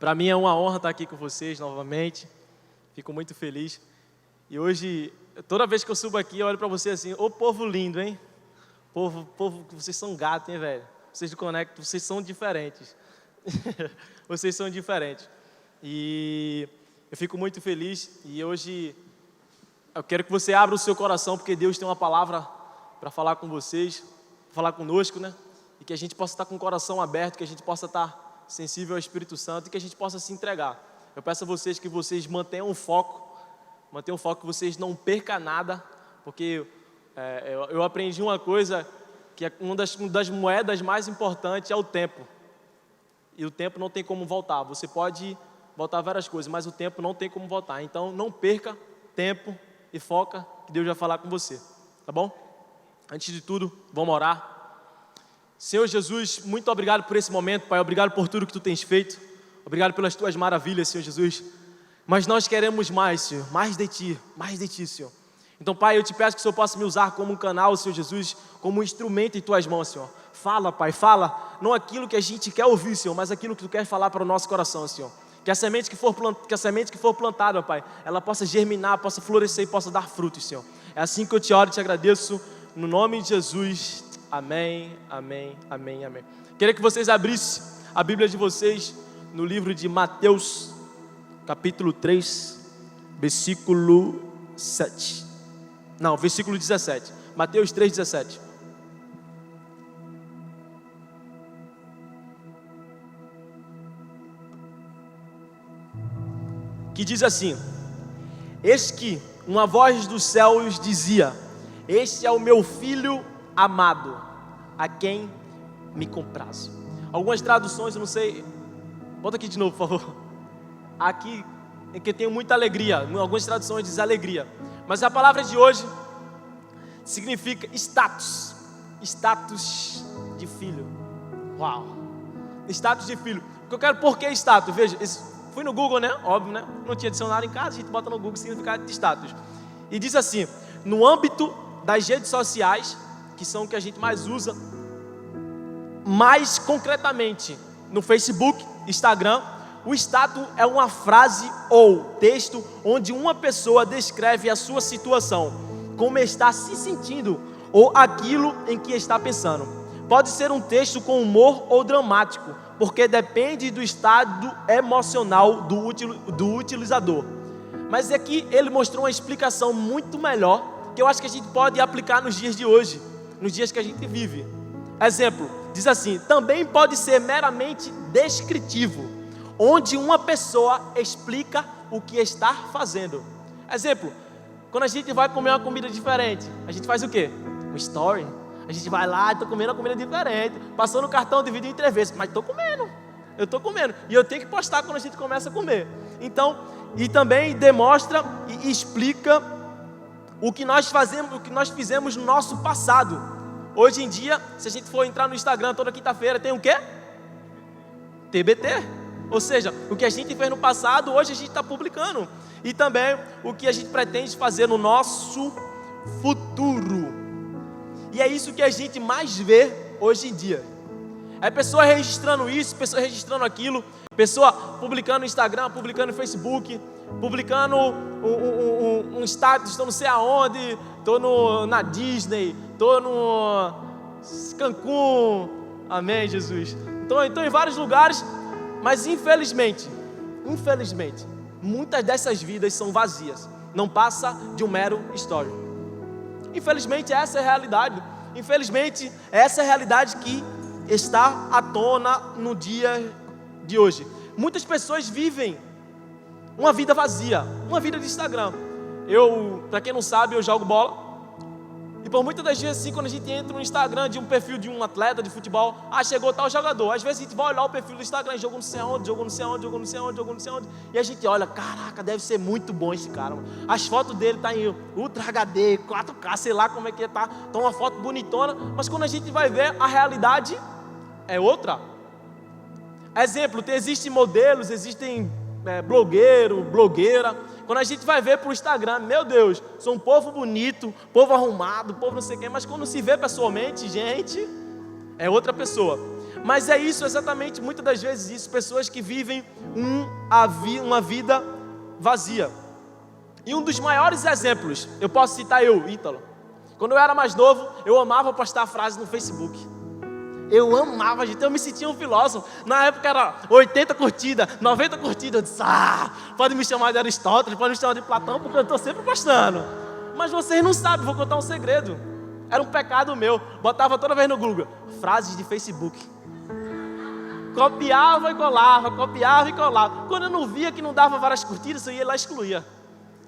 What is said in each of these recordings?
Para mim é uma honra estar aqui com vocês novamente. Fico muito feliz. E hoje, toda vez que eu subo aqui, eu olho para vocês assim: ô povo lindo, hein? Povo, vocês são gato, hein, velho? Vocês do Conecto, vocês são diferentes. Vocês são diferentes. E eu fico muito feliz. E hoje eu quero que você abra o seu coração, porque Deus tem uma palavra para falar com vocês, falar conosco, né? E que a gente possa estar com o coração aberto, que a gente possa estar sensível ao Espírito Santo e que a gente possa se entregar. Eu peço a vocês que vocês mantenham o foco, que vocês não percam nada, porque eu aprendi uma coisa, que é uma das moedas mais importantes é o tempo. E o tempo não tem como voltar. Você pode voltar várias coisas, mas o tempo não tem como voltar. Então não perca tempo e foca que Deus vai falar com você, tá bom? Antes de tudo, vamos orar. Senhor Jesus, muito obrigado por esse momento, Pai. Obrigado por tudo que Tu tens feito. Obrigado pelas Tuas maravilhas, Senhor Jesus. Mas nós queremos mais, Senhor. Mais de Ti, Senhor. Então, Pai, eu te peço que o Senhor possa me usar como um canal, Senhor Jesus, como um instrumento em Tuas mãos, Senhor. Fala, Pai, fala. Não aquilo que a gente quer ouvir, Senhor, mas aquilo que Tu quer falar para o nosso coração, Senhor. Que a semente que for plantada, Pai, ela possa germinar, possa florescer e possa dar frutos, Senhor. É assim que eu te oro e te agradeço. No nome de Jesus. Amém, amém, amém, amém. Queria que vocês abrissem a Bíblia de vocês no livro de Mateus, capítulo 3, versículo 7. Não, versículo 17. Mateus 3, 17. Que diz assim: eis que uma voz dos céus dizia: este é o meu filho amado, a quem me comprazo. Algumas traduções, eu não sei. Bota aqui de novo, por favor. Aqui é que tenho muita alegria. Em algumas traduções diz alegria. Mas a palavra de hoje significa status. Status de filho. Uau! Status de filho. Por que status? Veja, fui no Google, né? Óbvio, né? Não tinha dicionário em casa, a gente bota no Google o significado de status. E diz assim: no âmbito das redes sociais, que são o que a gente mais usa, mais concretamente no Facebook, Instagram, o status é uma frase ou texto onde uma pessoa descreve a sua situação, como está se sentindo ou aquilo em que está pensando. Pode ser um texto com humor ou dramático, porque depende do estado emocional do utilizador. Mas aqui ele mostrou uma explicação muito melhor, que eu acho que a gente pode aplicar nos dias de hoje, nos dias que a gente vive. Exemplo, diz assim: também pode ser meramente descritivo, onde uma pessoa explica o que está fazendo. Exemplo, quando a gente vai comer uma comida diferente, a gente faz o quê? Um story. A gente vai lá, estou comendo uma comida diferente, passou no cartão, dividiu em 3 vezes, mas estou comendo, eu estou comendo, e eu tenho que postar quando a gente começa a comer. Então, e também demonstra e explica o que nós fazemos, o que nós fizemos no nosso passado. Hoje em dia, se a gente for entrar no Instagram toda quinta-feira, tem o quê? TBT. Ou seja, o que a gente fez no passado, hoje a gente está publicando. E também o que a gente pretende fazer no nosso futuro. E é isso que a gente mais vê hoje em dia. É pessoa registrando isso, pessoa registrando aquilo, pessoa publicando no Instagram, publicando no Facebook, publicando um status: estou não sei aonde, estou na Disney, estou no Cancún, amém, Jesus. Estou em vários lugares, mas infelizmente, muitas dessas vidas são vazias, não passa de um mero story. Infelizmente essa é a realidade. Infelizmente essa é a realidade que está à tona no dia de hoje. Muitas pessoas vivem uma vida vazia, uma vida de Instagram. Para quem não sabe, eu jogo bola. E por muitas das vezes, assim, quando a gente entra no Instagram de um perfil de um atleta de futebol, chegou tal jogador. Às vezes a gente vai olhar o perfil do Instagram, jogou não sei aonde, jogou não sei aonde, jogou não sei aonde, jogou não sei aonde. E a gente olha: caraca, deve ser muito bom esse cara, mano. As fotos dele tá em Ultra HD, 4K, sei lá como é que tá. Tá uma foto bonitona, mas quando a gente vai ver, a realidade é outra. Exemplo, existem modelos, existem blogueiro, blogueira. Quando a gente vai ver para o Instagram, meu Deus, sou um povo bonito, povo arrumado, povo não sei o quê, mas quando se vê pessoalmente, gente, é outra pessoa. Mas é isso exatamente, muitas das vezes isso, pessoas que vivem uma vida vazia. E um dos maiores exemplos, eu posso citar eu, Ítalo. Quando eu era mais novo, eu amava postar frases no Facebook. Eu amava, gente, eu me sentia um filósofo. Na época era 80 curtidas, 90 curtidas. Eu disse, pode me chamar de Aristóteles, pode me chamar de Platão, porque eu estou sempre postando. Mas vocês não sabem, vou contar um segredo. Era um pecado meu, botava toda vez no Google, frases de Facebook. Copiava e colava, copiava e colava. Quando eu não via que não dava várias curtidas, eu ia lá e excluía.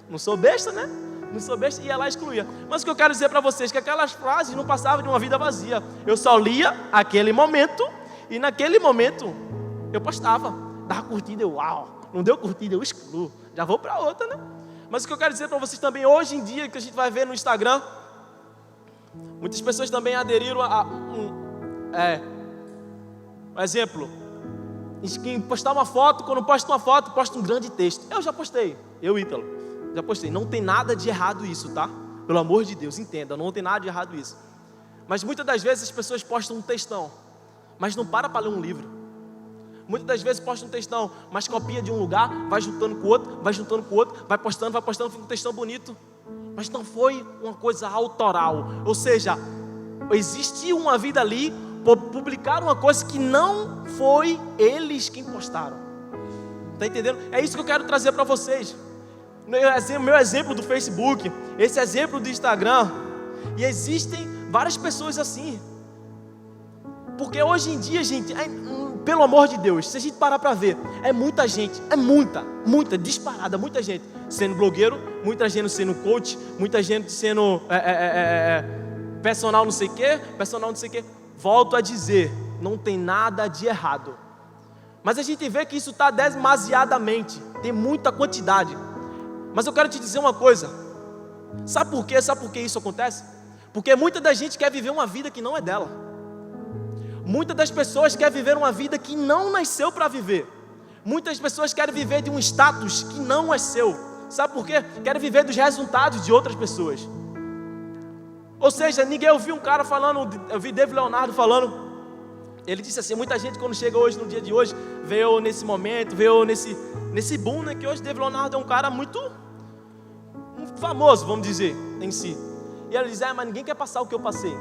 Não sou besta, né? Não sou besta, ia lá e excluía. Mas o que eu quero dizer para vocês é que aquelas frases não passavam de uma vida vazia. Eu só lia aquele momento, e naquele momento eu postava. Dava curtida, não deu curtida, eu excluo. Já vou para outra, né? Mas o que eu quero dizer para vocês também, hoje em dia, que a gente vai ver no Instagram, muitas pessoas também aderiram a um exemplo, em postar uma foto, quando posta uma foto, posta um grande texto. Eu já postei, Ítalo, já postei. Não tem nada de errado isso, tá? Pelo amor de Deus, entenda, não tem nada de errado isso. Mas muitas das vezes as pessoas postam um textão, mas não para ler um livro. Muitas das vezes postam um textão, mas copia de um lugar, vai juntando com o outro, vai postando, fica um textão bonito. Mas não foi uma coisa autoral. Ou seja, existia uma vida ali, publicaram uma coisa que não foi eles quem postaram. Está entendendo? É isso que eu quero trazer para vocês. Meu exemplo do Facebook, esse exemplo do Instagram. E existem várias pessoas assim. Porque hoje em dia, gente, pelo amor de Deus, se a gente parar para ver, é muita gente, muita, disparada, muita gente sendo blogueiro, muita gente sendo coach, muita gente sendo personal não sei o quê. Volto a dizer, não tem nada de errado. Mas a gente vê que isso está demasiadamente, tem muita quantidade. Mas eu quero te dizer uma coisa, sabe por quê? Sabe por que isso acontece? Porque muita da gente quer viver uma vida que não é dela. Muitas das pessoas querem viver uma vida que não nasceu para viver. Muitas pessoas querem viver de um status que não é seu. Sabe por quê? Querem viver dos resultados de outras pessoas. Ou seja, eu vi um cara falando, eu vi David Leonardo falando. Ele disse assim, muita gente quando chega hoje, no dia de hoje, veio nesse momento, veio nesse boom, né? Que hoje David Leonardo é um cara muito famoso, vamos dizer, em si. E ele diz, mas ninguém quer passar o que eu passei.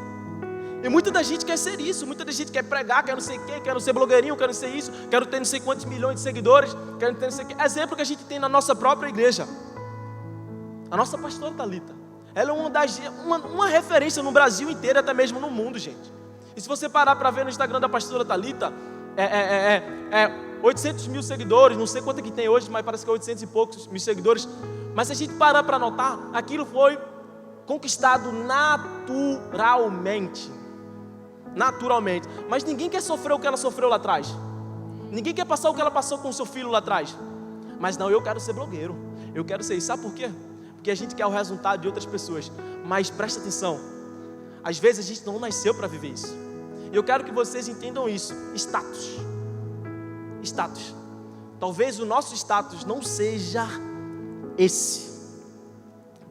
E muita da gente quer ser isso, muita da gente quer pregar, quer não sei o quê, quer ser blogueirinho, quer não ser isso, quero ter não sei quantos milhões de seguidores, quero ter não sei o quê. Exemplo que a gente tem na nossa própria igreja. A nossa pastora Thalita. Ela é uma referência no Brasil inteiro, até mesmo no mundo, gente. E se você parar para ver no Instagram da pastora Thalita, 800 mil seguidores, não sei quanto que tem hoje, mas parece que é 800 e poucos mil seguidores. Mas se a gente parar para notar, aquilo foi conquistado naturalmente. Mas ninguém quer sofrer o que ela sofreu lá atrás. Ninguém quer passar o que ela passou com o seu filho lá atrás. Mas não, eu quero ser blogueiro, eu quero ser isso. Sabe por quê? Porque a gente quer o resultado de outras pessoas. Mas presta atenção, às vezes a gente não nasceu para viver isso. E eu quero que vocês entendam isso. Status. Talvez o nosso status não seja esse.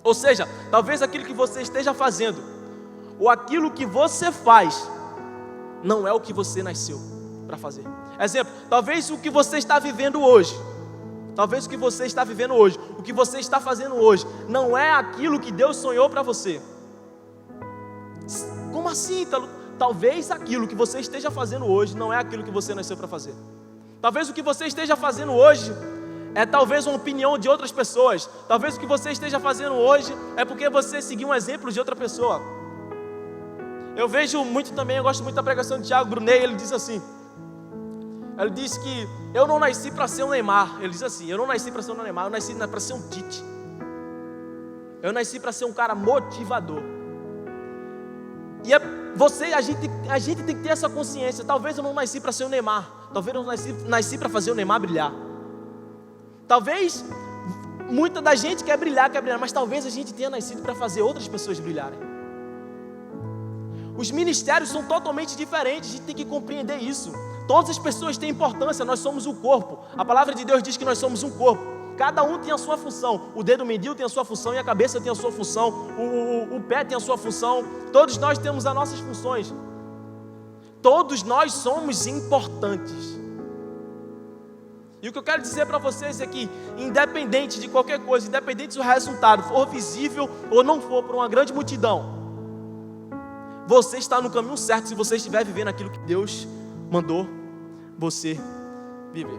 Ou seja, talvez aquilo que você esteja fazendo, ou aquilo que você faz, não é o que você nasceu para fazer. Exemplo, talvez o que você está vivendo hoje, o que você está fazendo hoje, não é aquilo que Deus sonhou para você. Como assim, Ítalo? Talvez aquilo que você esteja fazendo hoje não é aquilo que você nasceu para fazer. Talvez o que você esteja fazendo hoje é talvez uma opinião de outras pessoas. Talvez o que você esteja fazendo hoje é porque você seguiu um exemplo de outra pessoa. Eu vejo muito também, eu gosto muito da pregação de Thiago Brunet. Ele diz assim, ele diz que eu não nasci para ser um Neymar. Ele diz assim, eu não nasci para ser um Neymar, eu nasci para ser um Tite. Eu nasci para ser um cara motivador. E a gente tem que ter essa consciência. Talvez eu não nasci para ser um Neymar, talvez eu nasci para fazer o Neymar brilhar. Talvez muita da gente quer brilhar, mas talvez a gente tenha nascido para fazer outras pessoas brilharem. Os ministérios são totalmente diferentes, a gente tem que compreender isso. Todas as pessoas têm importância, nós somos o corpo. A palavra de Deus diz que nós somos um corpo. Cada um tem a sua função. O dedo mindinho tem a sua função e a cabeça tem a sua função. O pé tem a sua função. Todos nós temos as nossas funções. Todos nós somos importantes. E o que eu quero dizer para vocês é que, independente de qualquer coisa, independente se o resultado for visível ou não for para uma grande multidão, você está no caminho certo se você estiver vivendo aquilo que Deus mandou você viver.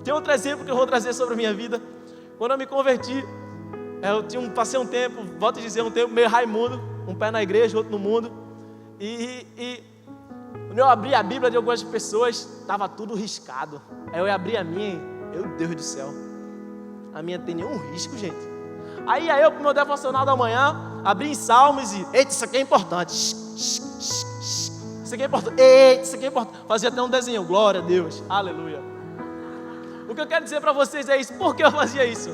Tem outro exemplo que eu vou trazer sobre a minha vida. Quando eu me converti, passei um tempo, volto a dizer, um tempo meio Raimundo, um pé na igreja, outro no mundo. E quando eu abri a Bíblia de algumas pessoas, estava tudo riscado. Aí eu abri a minha, meu Deus do céu, a minha tem nenhum risco, gente. Aí eu pro meu devocional da manhã, abri em Salmos e, eita, isso aqui é importante. Isso aqui é importante, eita, isso aqui é importante. Fazia até um desenho, glória a Deus, aleluia. O que eu quero dizer para vocês é isso. Por que eu fazia isso?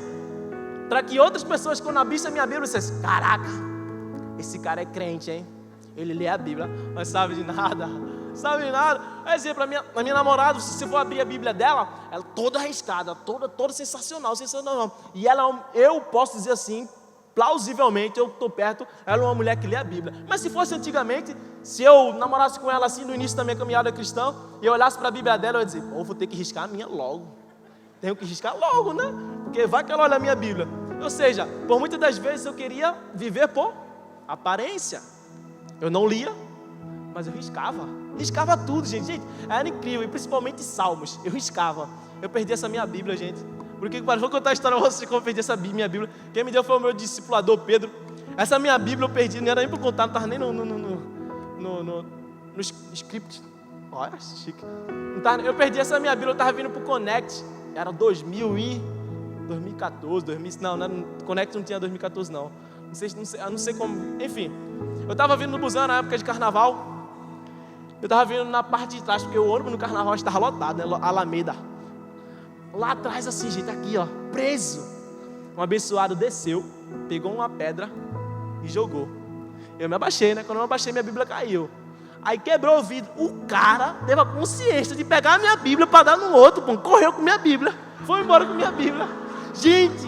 Para que outras pessoas, quando abrissem a minha Bíblia, dissessem, caraca, esse cara é crente, hein? Ele lê a Bíblia, mas sabe de nada. Sabe de nada. Exemplo, a minha namorada, se você for abrir a Bíblia dela, ela toda arriscada, toda sensacional. E ela, eu posso dizer assim, plausivelmente, eu estou perto, ela é uma mulher que lê a Bíblia. Mas se fosse antigamente, se eu namorasse com ela assim no início da minha caminhada cristã, e eu olhasse para a Bíblia dela, eu ia dizer, vou ter que riscar a minha logo. Tenho que riscar logo, né? Porque vai que ela olha a minha Bíblia. Ou seja, por muitas das vezes eu queria viver por aparência. Eu não lia, mas eu riscava. Riscava tudo, gente. Era incrível, e principalmente Salmos. Eu riscava. Eu perdi essa minha Bíblia, gente. Porque vou contar a história pra vocês como eu perdi essa minha Bíblia. Quem me deu foi o meu discipulador, Pedro. Essa minha Bíblia eu perdi, não era nem para contar, não estava nem no script. Olha, chique. Eu perdi essa minha Bíblia, eu estava vindo para o Connect. Era 2014, não, Connect não tinha 2014 não. Não sei como, enfim. Eu estava vindo no busão na época de carnaval. Eu estava vindo na parte de trás, porque o ônibus no carnaval estava lotado, né? Alameda. Lá atrás assim, gente, aqui ó, preso. Um abençoado desceu, pegou uma pedra e jogou. Eu me abaixei, né? Quando eu me abaixei, minha Bíblia caiu. Aí quebrou o vidro. O cara teve a consciência de pegar a minha Bíblia para dar no outro, pô. Correu com minha Bíblia. Foi embora com minha Bíblia. Gente,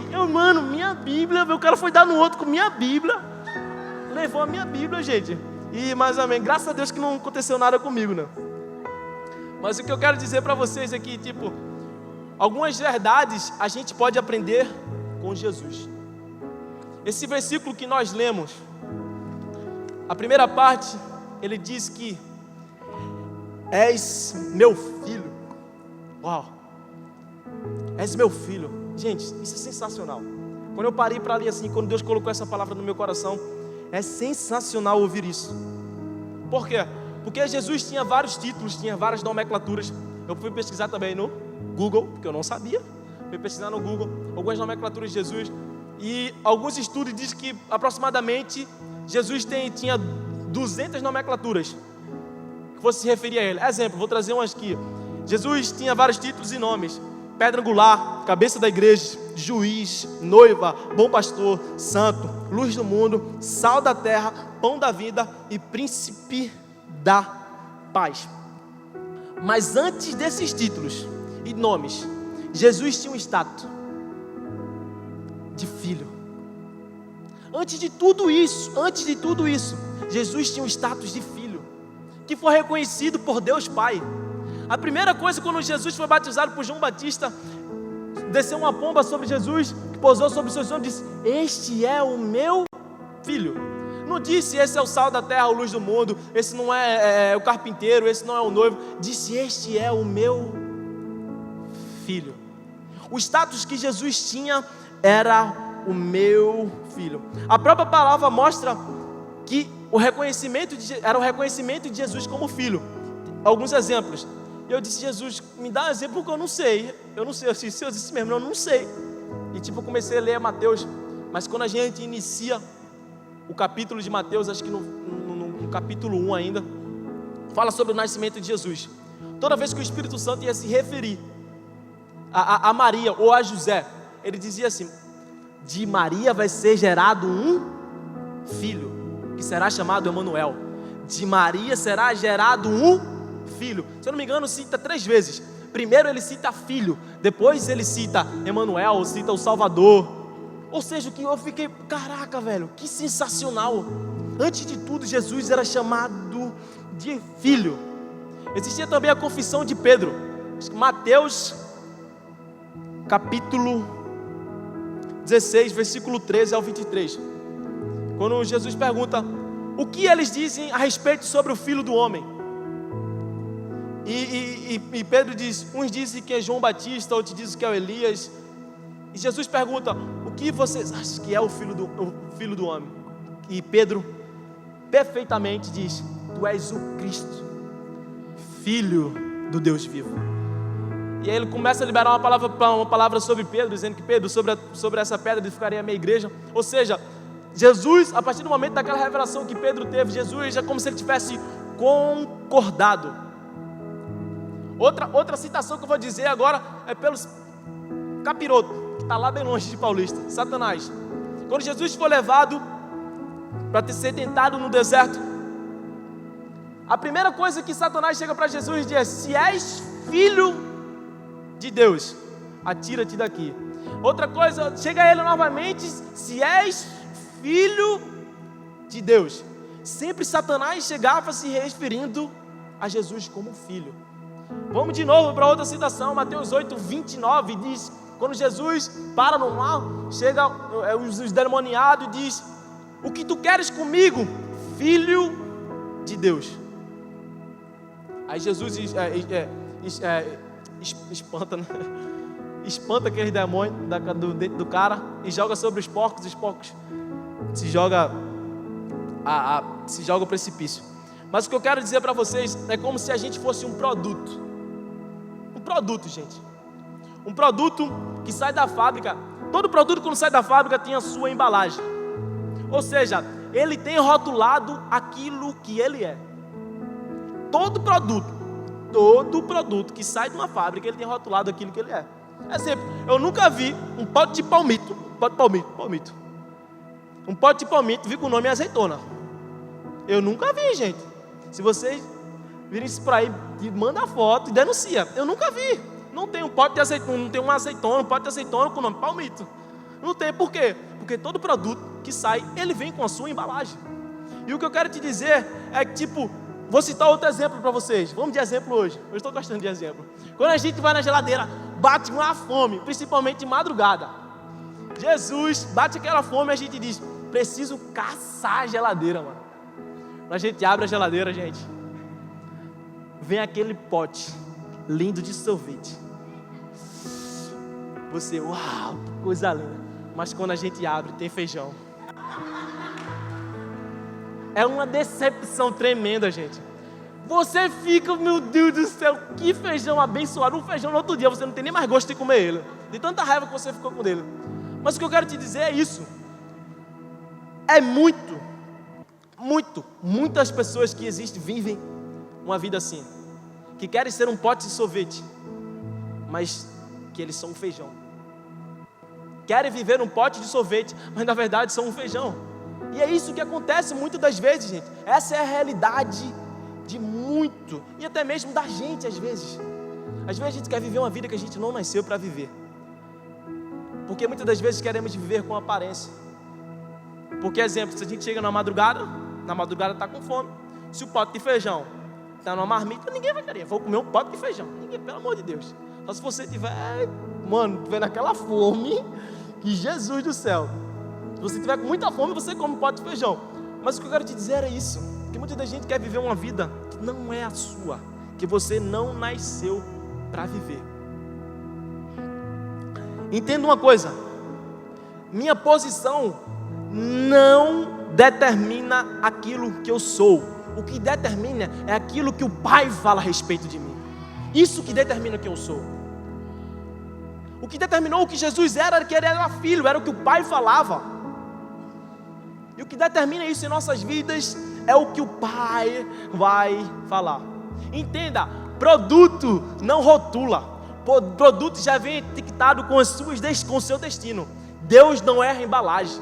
minha Bíblia, o cara foi dar no outro com minha Bíblia. Levou a minha Bíblia, gente. E mais ou menos, graças a Deus que não aconteceu nada comigo, né? Mas o que eu quero dizer para vocês é que, algumas verdades a gente pode aprender com Jesus. Esse versículo que nós lemos, a primeira parte, ele diz que és meu filho. Uau! És meu filho. Gente, isso é sensacional. Quando eu parei para ler assim, quando Deus colocou essa palavra no meu coração, é sensacional ouvir isso. Por quê? Porque Jesus tinha vários títulos, tinha várias nomenclaturas. Eu fui pesquisar também no Google, porque eu não sabia. Fui pesquisar no Google algumas nomenclaturas de Jesus. E alguns estudos dizem que aproximadamente Jesus tinha 200 nomenclaturas que fosse se referir a ele. Exemplo, vou trazer umas aqui. Jesus tinha vários títulos e nomes: pedra angular, cabeça da igreja, juiz, noiva, bom pastor, santo, luz do mundo, sal da terra, pão da vida e príncipe da paz. Mas antes desses títulos e nomes, Jesus tinha um status de filho. Antes de tudo isso, Jesus tinha um status de filho, que foi reconhecido por Deus Pai. A primeira coisa, quando Jesus foi batizado por João Batista, desceu uma pomba sobre Jesus, que pousou sobre os seus ombros e disse: este é o meu filho. Não disse: esse é o sal da terra, a luz do mundo, esse não é o carpinteiro, esse não é o noivo. Disse: este é o meu filho. O status que Jesus tinha era o meu filho. A própria palavra mostra que era o reconhecimento de Jesus como filho. Alguns exemplos. Eu disse: Jesus, me dá um exemplo porque eu não sei. Eu disse mesmo, eu não sei. E eu comecei a ler Mateus. Mas quando a gente inicia o capítulo de Mateus, acho que no capítulo 1 ainda, fala sobre o nascimento de Jesus. Toda vez que o Espírito Santo ia se referir a Maria ou a José, ele dizia assim: de Maria vai ser gerado um filho, que será chamado Emanuel. De Maria será gerado um filho. Se eu não me engano, cita 3 vezes. Primeiro ele cita filho, depois ele cita Emanuel, cita o Salvador. Ou seja, o que eu fiquei, caraca, velho, que sensacional. Antes de tudo, Jesus era chamado de filho. Existia também a confissão de Pedro. Mateus capítulo 16, versículo 13 ao 23. Quando Jesus pergunta o que eles dizem a respeito sobre o Filho do Homem. E Pedro diz, uns dizem que é João Batista, outros dizem que é o Elias. E Jesus pergunta, o que vocês acham que é o Filho do Homem? E Pedro perfeitamente diz, tu és o Cristo, Filho do Deus vivo. E aí ele começa a liberar uma palavra sobre Pedro, dizendo que Pedro, sobre essa pedra edificaria a minha igreja. Ou seja, Jesus, a partir do momento daquela revelação que Pedro teve, Jesus é como se ele tivesse concordado. Outra citação que eu vou dizer agora é pelos capiroto, que está lá bem longe de Paulista, Satanás. Quando Jesus foi levado para ser tentado no deserto, a primeira coisa que Satanás chega para Jesus e diz: se és filho de Deus, atira-te daqui. Outra coisa, chega a ele novamente: se és filho de Deus. Sempre Satanás chegava se referindo a Jesus como filho. Vamos de novo para outra citação, Mateus 8, 29, diz, quando Jesus para no mar, chega os demoniados e diz: o que tu queres comigo, filho de Deus? Aí Jesus espanta, né? Espanta aqueles demônios dentro do cara e joga sobre os porcos se joga ao precipício. Mas o que eu quero dizer para vocês é como se a gente fosse um produto. Gente. Um produto que sai da fábrica. Todo produto quando sai da fábrica tem a sua embalagem. Ou seja, ele tem rotulado aquilo que ele é. Todo produto que sai de uma fábrica, ele tem rotulado aquilo que ele é. Exemplo, eu nunca vi um pote de palmito. Um pote de palmito vi com o nome azeitona. Eu nunca vi, gente. Se vocês virem isso por aí, manda foto e denuncia. Eu nunca vi. Não tem um pote de azeitona, não tem um pote de azeitona com o nome palmito. Não tem, por quê? Porque todo produto que sai, ele vem com a sua embalagem. E o que eu quero te dizer é que, vou citar outro exemplo para vocês. Vamos de exemplo hoje. Eu estou gostando de exemplo. Quando a gente vai na geladeira, bate uma fome, principalmente de madrugada. Jesus bate aquela fome e a gente diz: preciso caçar a geladeira, mano. Quando a gente abre a geladeira, gente, vem aquele pote lindo de sorvete. Você, uau, que coisa linda. Mas quando a gente abre, tem feijão. É uma decepção tremenda, gente. Você fica, meu Deus do céu, que feijão abençoado. Um feijão no outro dia, você não tem nem mais gosto de comer ele, de tanta raiva que você ficou com ele. Mas o que eu quero te dizer é isso. É muitas pessoas que vivem uma vida assim, que querem ser um pote de sorvete, mas que eles são um feijão. Querem viver um pote de sorvete, mas na verdade são um feijão. E é isso que acontece muitas das vezes, gente. Essa é a realidade de muito, e até mesmo da gente às vezes. Às vezes a gente quer viver uma vida que a gente não nasceu para viver. Porque muitas das vezes queremos viver com aparência. Porque, exemplo, se a gente chega na madrugada está com fome. Se o pote de feijão está numa marmita, ninguém vai querer. Vou comer um pote de feijão. Ninguém, pelo amor de Deus. Só se você tiver, naquela fome, que Jesus do céu. Se você tiver com muita fome, você come um pote de feijão. Mas o que eu quero te dizer é isso. Que muita da gente quer viver uma vida que não é a sua. Que você não nasceu para viver. Entenda uma coisa. Minha posição não determina aquilo que eu sou. O que determina é aquilo que o Pai fala a respeito de mim. Isso que determina quem eu sou. O que determinou o que Jesus era que ele era filho, era o que o Pai falava. E o que determina isso em nossas vidas é o que o Pai vai falar. Entenda, produto não rotula. Produto já vem etiquetado com o seu destino. Deus não erra embalagem.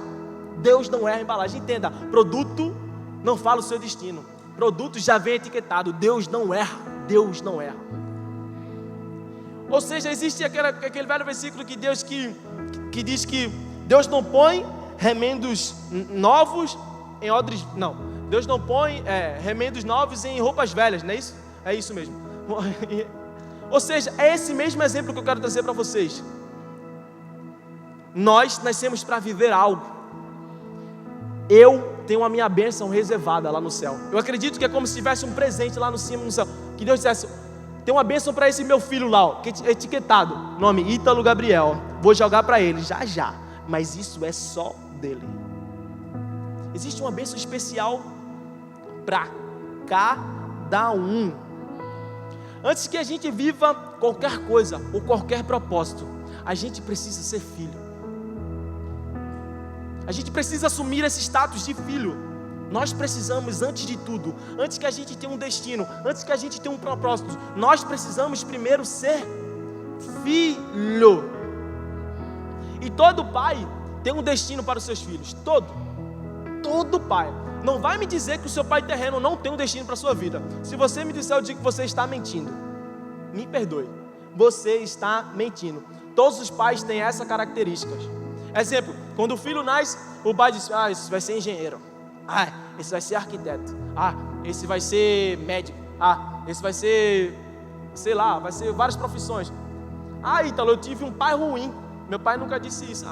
Entenda, produto não fala o seu destino. Produto já vem etiquetado. Deus não erra. Ou seja, existe aquele velho versículo que diz que Deus não põe remendos novos em odres. Não, Deus não põe remendos novos em roupas velhas, não é isso? É isso mesmo. Ou seja, é esse mesmo exemplo que eu quero trazer para vocês. Nós nascemos para viver algo. Eu tenho a minha bênção reservada lá no céu. Eu acredito que é como se tivesse um presente lá no cima no céu. Que Deus dissesse: tem uma bênção para esse meu filho lá, ó, que é etiquetado, nome Ítalo Gabriel. Vou jogar para ele já. Mas isso é só dele. Existe uma bênção especial para cada um. Antes que a gente viva qualquer coisa ou qualquer propósito, a gente precisa ser filho. A gente precisa assumir esse status de filho. Nós precisamos, antes de tudo, antes que a gente tenha um destino, antes que a gente tenha um propósito, nós precisamos primeiro ser filho. E todo pai tem um destino para os seus filhos. Todo pai. Não vai me dizer que o seu pai terreno não tem um destino para a sua vida. Se você me disser, eu digo que você está mentindo. Me perdoe. Você está mentindo. Todos os pais têm essa característica. Exemplo, quando o filho nasce, o pai diz: esse vai ser engenheiro. Esse vai ser arquiteto. Esse vai ser médico. Esse vai ser, sei lá, vai ser várias profissões. Ítalo, eu tive um pai ruim. Meu pai nunca disse isso.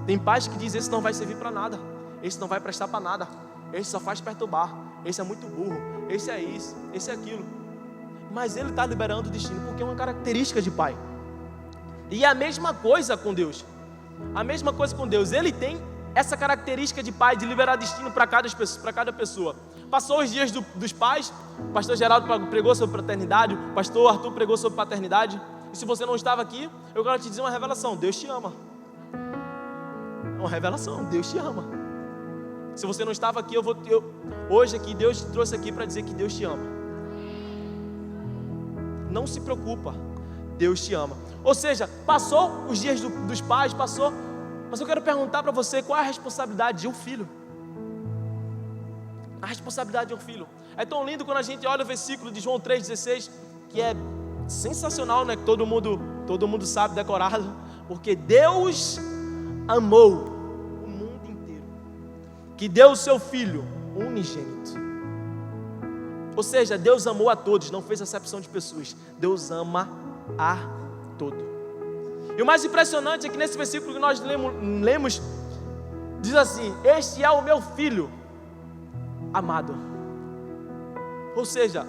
Tem pais que dizem: esse não vai servir para nada. Esse não vai prestar para nada. Esse só faz perturbar. Esse é muito burro. Esse é isso, esse é aquilo. Mas ele está liberando o destino, porque é uma característica de pai. E a mesma coisa com Deus. A mesma coisa com Deus. Ele tem essa característica de pai, de liberar destino para cada pessoa. Passou os dias dos pais. O pastor Geraldo pregou sobre paternidade. O pastor Arthur pregou sobre paternidade. E se você não estava aqui, eu quero te dizer uma revelação: Deus te ama. Uma revelação: Deus te ama. Se você não estava aqui, hoje aqui, Deus te trouxe aqui para dizer que Deus te ama. Não se preocupa, Deus te ama. Ou seja, passou os dias dos pais, passou. Mas eu quero perguntar para você: qual é a responsabilidade de um filho? A responsabilidade de um filho. É tão lindo quando a gente olha o versículo de João 3,16, que é sensacional, né? Que todo mundo sabe decorado. Porque Deus amou o mundo inteiro, que deu o seu Filho unigênito. Ou seja, Deus amou a todos, não fez acepção de pessoas. Deus ama a todos. E o mais impressionante é que nesse versículo que nós lemos, diz assim: este é o meu filho amado. Ou seja,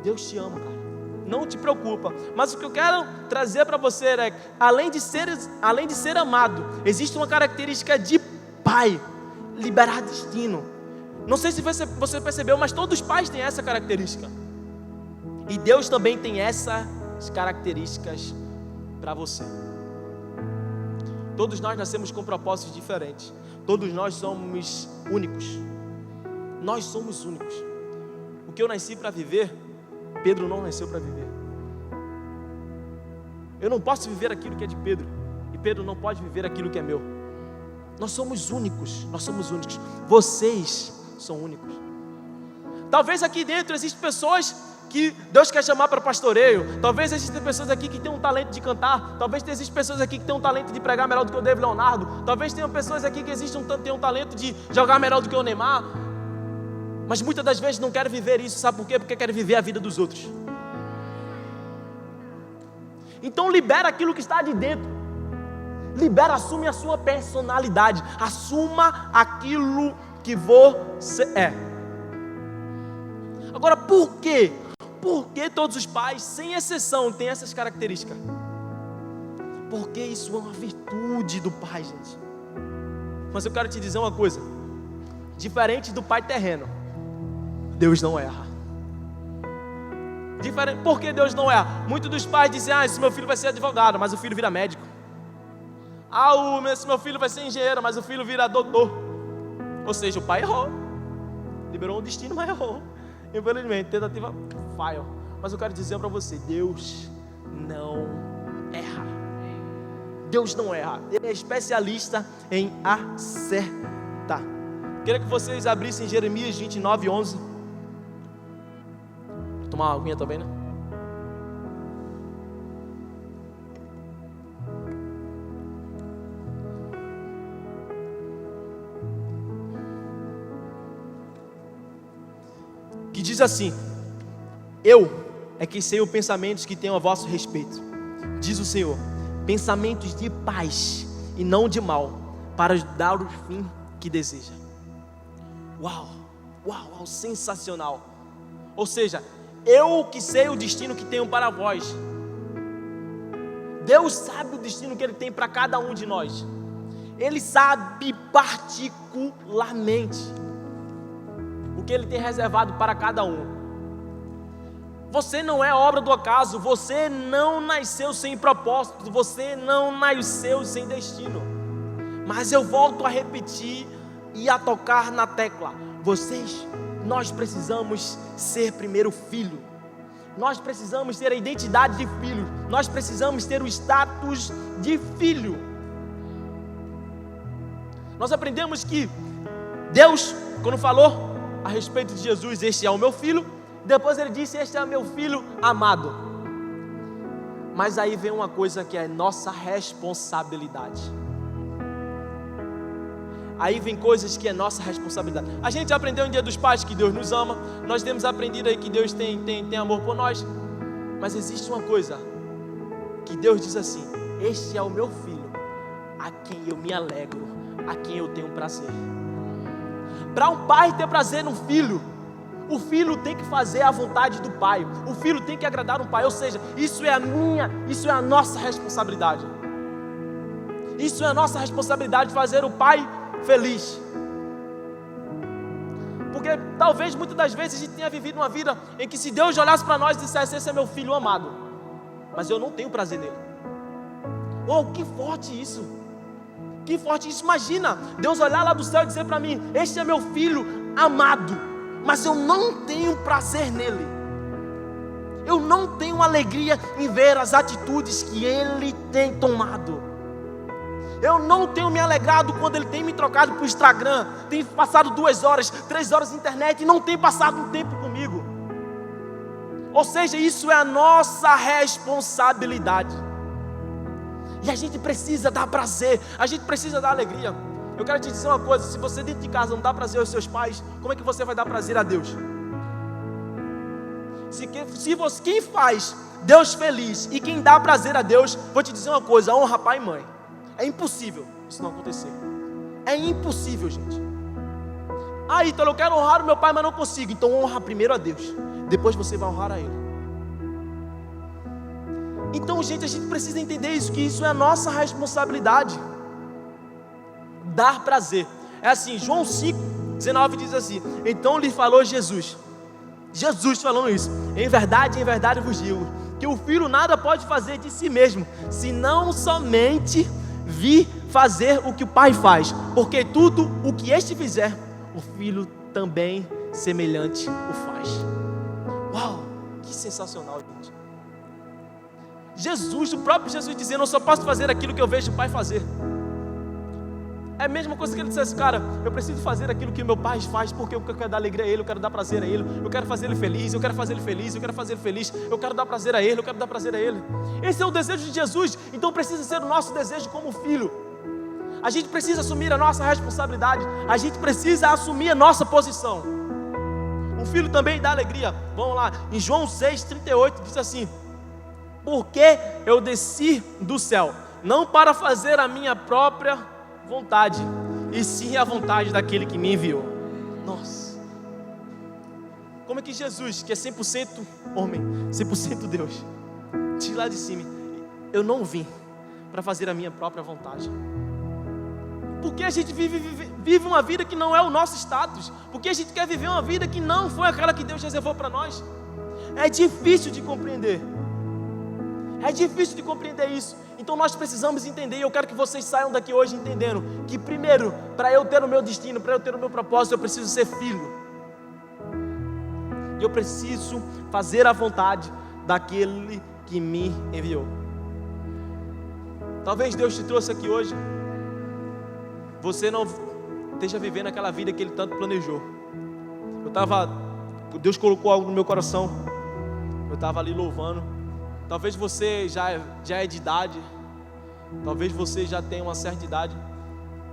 Deus te ama, cara. Não te preocupa. Mas o que eu quero trazer para você é que, além de ser amado, existe uma característica de pai: liberar destino. Não sei se você percebeu, mas todos os pais têm essa característica. E Deus também tem essas características para você. Todos nós nascemos com propósitos diferentes. Todos nós somos únicos. Nós somos únicos. O que eu nasci para viver, Pedro não nasceu para viver. Eu não posso viver aquilo que é de Pedro, e Pedro não pode viver aquilo que é meu. Nós somos únicos. Nós somos únicos. Vocês são únicos. Talvez aqui dentro existem pessoas que Deus quer chamar para pastoreio. Talvez existam pessoas aqui que têm um talento de cantar. Talvez existam pessoas aqui que têm um talento de pregar melhor do que o David Leonardo. Talvez tenham pessoas aqui que tenham um talento de jogar melhor do que o Neymar. Mas muitas das vezes não querem viver isso. Sabe por quê? Porque querem viver a vida dos outros. Então libera aquilo que está de dentro. Libera, assume a sua personalidade. Assuma aquilo que você é. Agora, por quê? Por que todos os pais, sem exceção, têm essas características? Porque isso é uma virtude do pai, gente. Mas eu quero te dizer uma coisa: diferente do pai terreno, Deus não erra. Por que Deus não erra? Muitos dos pais dizem: esse meu filho vai ser advogado, mas o filho vira médico. Esse meu filho vai ser engenheiro, mas o filho vira doutor. Ou seja, o pai errou. Liberou um destino, mas errou. Infelizmente, tentativa fail. Mas eu quero dizer para você: Deus não erra. Deus não erra. Ele é especialista em acertar. Queria que vocês abrissem Jeremias 29:11. Vou tomar uma aguinha também, né? Que diz assim: Eu é que sei os pensamentos que tenho a vosso respeito, diz o Senhor, pensamentos de paz e não de mal, para dar o fim que deseja. Uau, uau, uau, sensacional. Ou seja, eu que sei o destino que tenho para vós. Deus sabe o destino que Ele tem para cada um de nós. Ele sabe particularmente o que Ele tem reservado para cada um. Você não é obra do acaso, você não nasceu sem propósito, você não nasceu sem destino. Mas eu volto a repetir e a tocar na tecla. Nós precisamos ser primeiro filho. Nós precisamos ter a identidade de filho. Nós precisamos ter o status de filho. Nós aprendemos que Deus, quando falou a respeito de Jesus, este é o meu filho, depois Ele disse, este é o meu filho amado. Mas aí vem uma coisa que é nossa responsabilidade. Aí vem coisas que é nossa responsabilidade. A gente aprendeu em Dia dos Pais que Deus nos ama. Nós temos aprendido aí que Deus tem amor por nós. Mas existe uma coisa que Deus diz assim: este é o meu filho, a quem eu me alegro, a quem eu tenho prazer. Para um pai ter prazer no filho, o filho tem que fazer a vontade do pai. O filho tem que agradar o pai. Ou seja, isso é a nossa responsabilidade. Isso é a nossa responsabilidade, fazer o pai feliz. Porque talvez muitas das vezes a gente tenha vivido uma vida em que se Deus olhasse para nós e dissesse, esse é meu filho amado, mas eu não tenho prazer nele. Oh, que forte isso. Que forte isso. Imagina Deus olhar lá do céu e dizer para mim, este é meu filho amado, mas eu não tenho prazer nele. Eu não tenho alegria em ver as atitudes que ele tem tomado. Eu não tenho me alegrado quando ele tem me trocado para o Instagram, tem passado 2 horas, 3 horas na internet e não tem passado um tempo comigo. Ou seja, isso é a nossa responsabilidade. E a gente precisa dar prazer, a gente precisa dar alegria. Eu quero te dizer uma coisa, se você dentro de casa não dá prazer aos seus pais, como é que você vai dar prazer a Deus? Quem faz Deus feliz e quem dá prazer a Deus, vou te dizer uma coisa, honra pai e mãe. É impossível isso não acontecer. É impossível, gente. Então eu quero honrar o meu pai, mas não consigo. Então honra primeiro a Deus, depois você vai honrar a Ele. Então, gente, a gente precisa entender isso, que isso é a nossa responsabilidade. Dar prazer. É assim, João 5:19 diz assim: então lhe falou Jesus falando isso, em verdade vos digo, que o filho nada pode fazer de si mesmo, senão somente vir fazer o que o pai faz, porque tudo o que este fizer, o filho também semelhante o faz. Uau, que sensacional, gente. Jesus, o próprio Jesus dizendo, eu só posso fazer aquilo que eu vejo o pai fazer. É a mesma coisa que ele dissesse, cara, eu preciso fazer aquilo que meu pai faz, porque eu quero dar alegria a ele, eu quero dar prazer a ele, eu quero fazer ele feliz, eu quero fazer ele feliz, eu quero fazer ele feliz, eu quero dar prazer a ele, eu quero dar prazer a ele. Esse é o desejo de Jesus, então precisa ser o nosso desejo como filho. A gente precisa assumir a nossa responsabilidade, a gente precisa assumir a nossa posição. O filho também dá alegria. Vamos lá, em João 6:38 diz assim: porque eu desci do céu, não para fazer a minha própria vontade, e sim a vontade daquele que me enviou. Nossa, como é que Jesus, que é 100% homem, 100% Deus, de lá de cima, eu não vim para fazer a minha própria vontade? Porque a gente vive uma vida que não é o nosso status, porque a gente quer viver uma vida que não foi aquela que Deus reservou para nós. É difícil de compreender. É difícil de compreender isso. Então nós precisamos entender, e eu quero que vocês saiam daqui hoje entendendo que primeiro, para eu ter o meu destino, para eu ter o meu propósito, eu preciso ser filho. Eu preciso fazer a vontade daquele que me enviou. Talvez Deus te trouxe aqui hoje, você não esteja vivendo aquela vida que Ele tanto planejou. Deus colocou algo no meu coração, eu estava ali louvando. Talvez você já é de idade, talvez você já tenha uma certa idade,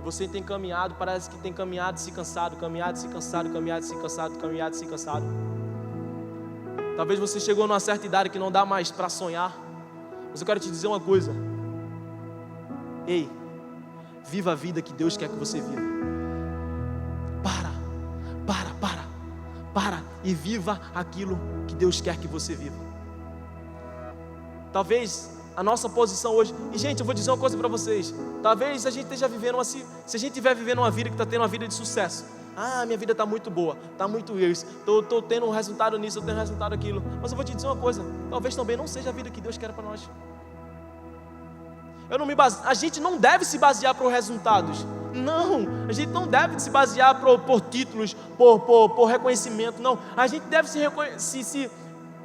você tem caminhado, parece que tem caminhado e se cansado, caminhado e se cansado, caminhado e se cansado, caminhado e se cansado. Talvez você chegou numa certa idade que não dá mais para sonhar. Mas eu quero te dizer uma coisa. Ei, viva a vida que Deus quer que você viva. Para e viva aquilo que Deus quer que você viva. Talvez a nossa posição hoje, e gente, eu vou dizer uma coisa para vocês, talvez a gente esteja vivendo assim, se a gente estiver vivendo uma vida que está tendo uma vida de sucesso, minha vida está muito boa, está muito isso, estou tendo um resultado nisso, estou tendo um resultado naquilo, mas eu vou te dizer uma coisa, talvez também não seja a vida que Deus quer para nós. A gente não deve se basear por resultados. Não, a gente não deve se basear por títulos, por reconhecimento. Não, a gente deve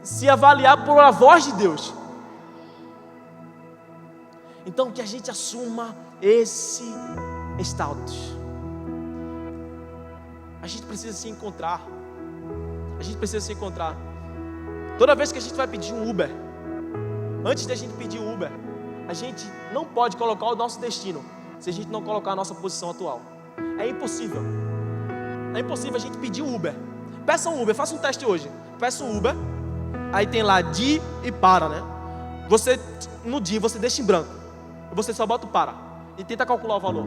se avaliar por a voz de Deus. Então que a gente assuma esse status. A gente precisa se encontrar. Toda vez que a gente vai pedir um Uber, antes de a gente pedir o Uber, a gente não pode colocar o nosso destino se a gente não colocar a nossa posição atual. É impossível a gente pedir um Uber. Peça um Uber, faça um teste hoje. Peça um Uber, aí tem lá de e para, né? No dia você deixa em branco, você só bota o para e tenta calcular o valor.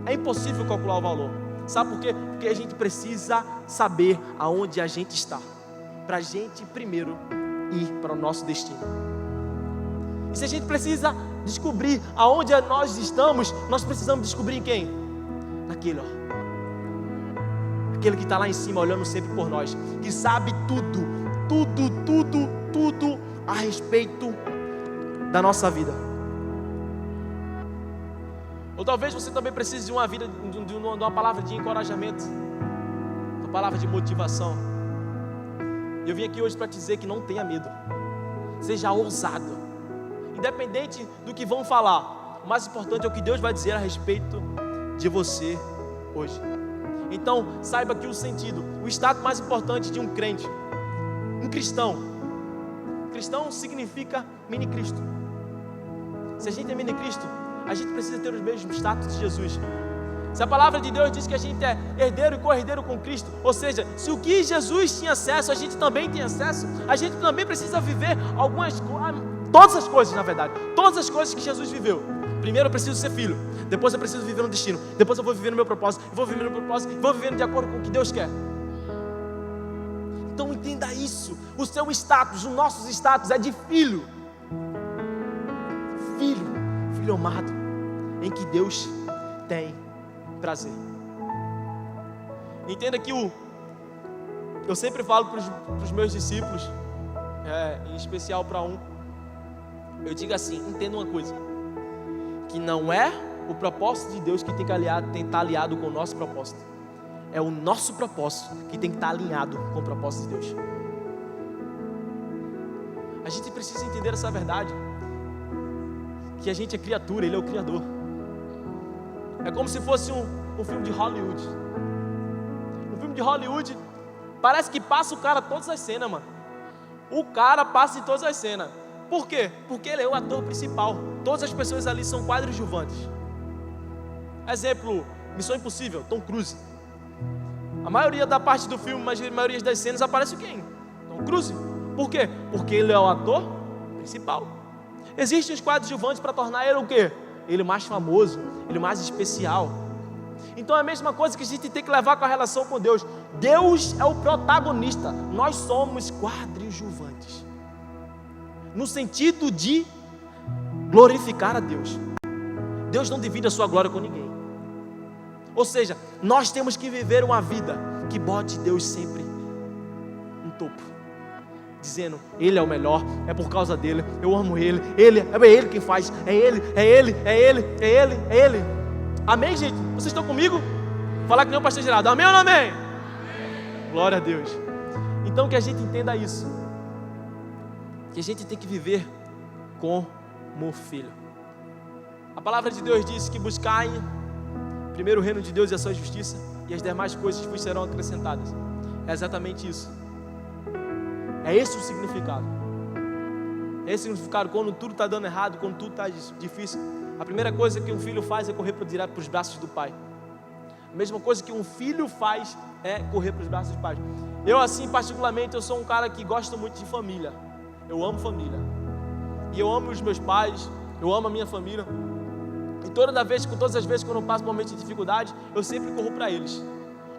É impossível calcular o valor. Sabe por quê? Porque a gente precisa saber aonde a gente está, para a gente primeiro ir para o nosso destino. E se a gente precisa descobrir aonde nós estamos, nós precisamos descobrir em quem? Naquele, aquele que está lá em cima olhando sempre por nós, que sabe tudo a respeito da nossa vida. Ou talvez você também precise de uma vida, de uma palavra de encorajamento, uma palavra de motivação. Eu vim aqui hoje para te dizer que não tenha medo, seja ousado. Independente do que vão falar, o mais importante é o que Deus vai dizer a respeito de você hoje. Então, saiba que o estado mais importante de um crente, um cristão. Cristão significa mini Cristo. Se a gente é mini Cristo, a gente precisa ter os mesmos status de Jesus. Se a palavra de Deus diz que a gente é herdeiro e co-herdeiro com Cristo, ou seja, se o que Jesus tinha acesso, a gente também tem acesso, a gente também precisa viver todas as coisas, na verdade, todas as coisas que Jesus viveu. Primeiro eu preciso ser filho, depois eu preciso viver no destino, depois eu vou viver no meu propósito, vou viver de acordo com o que Deus quer. Então entenda isso, o seu status, o nosso status é de filho amado, em que Deus tem prazer. Entenda que eu sempre falo para os meus discípulos, em especial para eu digo assim: entenda uma coisa, que não é o propósito de Deus que tem que estar aliado com o nosso propósito, é o nosso propósito que tem que estar alinhado com o propósito de Deus. A gente precisa entender essa verdade, que a gente é criatura, Ele é o Criador. É como se fosse um filme de Hollywood. Um filme de Hollywood, parece que passa o cara todas as cenas, mano. O cara passa em todas as cenas. Por quê? Porque ele é o ator principal. Todas as pessoas ali são coadjuvantes. Exemplo, Missão Impossível, Tom Cruise. A maioria da parte do filme, a maioria das cenas aparece quem? Tom Cruise. Por quê? Porque ele é o ator principal. Existem os coadjuvantes para tornar ele o quê? Ele mais famoso, ele mais especial. Então é a mesma coisa que a gente tem que levar com a relação com Deus. Deus é o protagonista, nós somos coadjuvantes, no sentido de glorificar a Deus. Deus não divide a sua glória com ninguém. Ou seja, nós temos que viver uma vida que bote Deus sempre no topo, dizendo: Ele é o melhor, é por causa dele, eu amo Ele, é Ele quem faz, é Ele. Amém, gente? Vocês estão comigo? Vou falar que nem o pastor Gerardo, amém ou não amém? Amém? Glória a Deus. Então que a gente entenda isso, que a gente tem que viver como filho. A palavra de Deus diz que buscai primeiro o reino de Deus e a sua justiça, e as demais coisas vos serão acrescentadas. É exatamente isso. É esse o significado. É esse o significado. Quando tudo está dando errado, quando tudo está difícil, a primeira coisa que um filho faz é correr direto para os braços do pai. A mesma coisa que um filho faz é correr para os braços do pai. Eu assim, particularmente, eu sou um cara que gosta muito de família. Eu amo família. E eu amo os meus pais, eu amo a minha família. E todas as vezes que eu não passo por momentos de dificuldade, eu sempre corro para eles.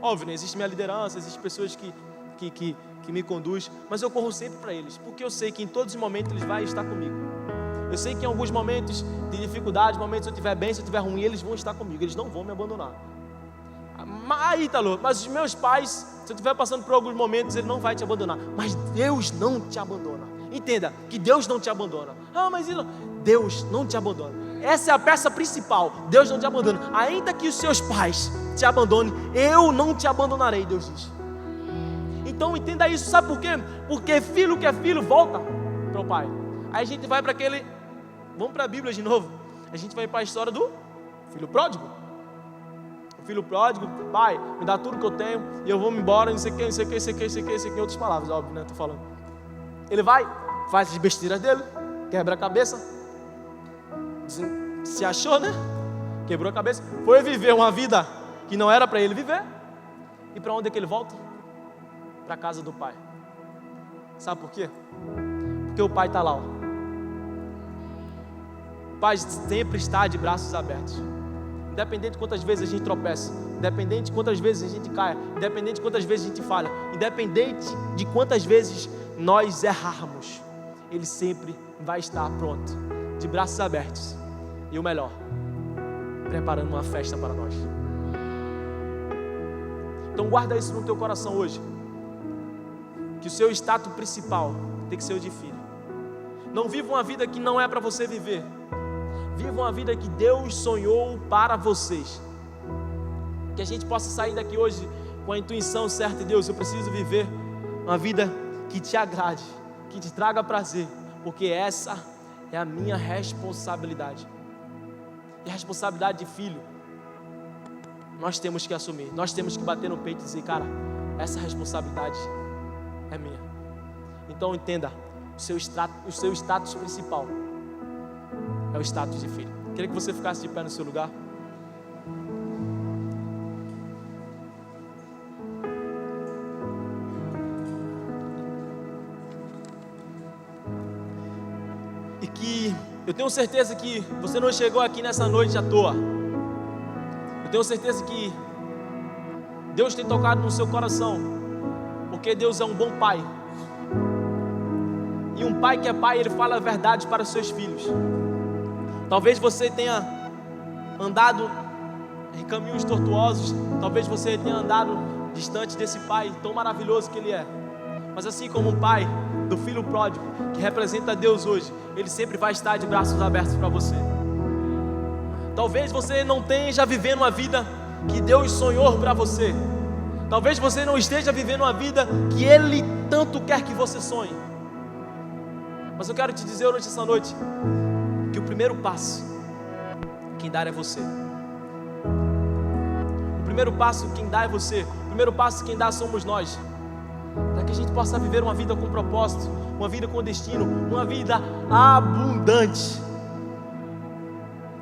Óbvio, né? Existe minha liderança, existem pessoas que me conduzem, mas eu corro sempre para eles, porque eu sei que em todos os momentos eles vão estar comigo. Eu sei que em alguns momentos de dificuldade, momentos se eu estiver bem, se eu estiver ruim, eles vão estar comigo, eles não vão me abandonar. Aí, Ítalo, mas os meus pais, se eu estiver passando por alguns momentos, ele não vai te abandonar, mas Deus não te abandona. Entenda, que Deus não te abandona. Ah, mas Ítalo, Deus não te abandona. Essa é a peça principal, Deus não te abandona. Ainda que os seus pais te abandonem, eu não te abandonarei, Deus diz. Então entenda isso, sabe por quê? Porque filho que é filho volta para o pai. Aí a gente vai para aquele, vamos para a Bíblia de novo. A gente vai para a história do filho pródigo. O filho pródigo, pai, me dá tudo que eu tenho e eu vou me embora, não sei o que, não sei o que, não sei o que, não sei o que, não sei o que, em outras palavras, óbvio, né? Tô falando. Ele vai, faz as besteiras dele, quebra a cabeça, se achou, né? Quebrou a cabeça, foi viver uma vida que não era para ele viver. E para onde é que ele volta? Para a casa do pai. Sabe por quê? Porque o pai está lá, ó. O pai sempre está de braços abertos. Independente de quantas vezes a gente tropeça, independente de quantas vezes a gente caia, independente de quantas vezes a gente falha, independente de quantas vezes nós errarmos, Ele sempre vai estar pronto, de braços abertos. E o melhor, preparando uma festa para nós. Então guarda isso no teu coração hoje. Que o seu status principal tem que ser o de filho. Não viva uma vida que não é para você viver. Viva uma vida que Deus sonhou para vocês. Que a gente possa sair daqui hoje com a intuição certa de Deus. Eu preciso viver uma vida que te agrade, que te traga prazer, porque essa é a minha responsabilidade. E a responsabilidade de filho, nós temos que assumir. Nós temos que bater no peito e dizer, cara, essa responsabilidade é minha. Então entenda, o seu status principal é o status de filho. Queria que você ficasse de pé no seu lugar. E que eu tenho certeza que você não chegou aqui nessa noite à toa. Eu tenho certeza que Deus tem tocado no seu coração, porque Deus é um bom pai. E um pai que é pai, ele fala a verdade para os seus filhos. Talvez você tenha andado em caminhos tortuosos, talvez você tenha andado distante desse pai tão maravilhoso que ele é. Mas assim como um pai do filho pródigo, que representa Deus hoje, ele sempre vai estar de braços abertos para você. Talvez você não esteja vivendo uma vida que Deus sonhou para você. Talvez você não esteja vivendo uma vida que Ele tanto quer que você sonhe. Mas eu quero te dizer hoje, essa noite, que o primeiro passo, quem dá é você. O primeiro passo, quem dá é você. O primeiro passo, quem dá somos nós. Para que a gente possa viver uma vida com propósito, uma vida com destino, uma vida abundante.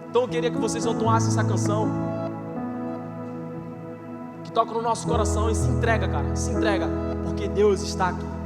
Então eu queria que vocês entoassem essa canção, que toca no nosso coração, e se entrega, cara, se entrega, porque Deus está aqui.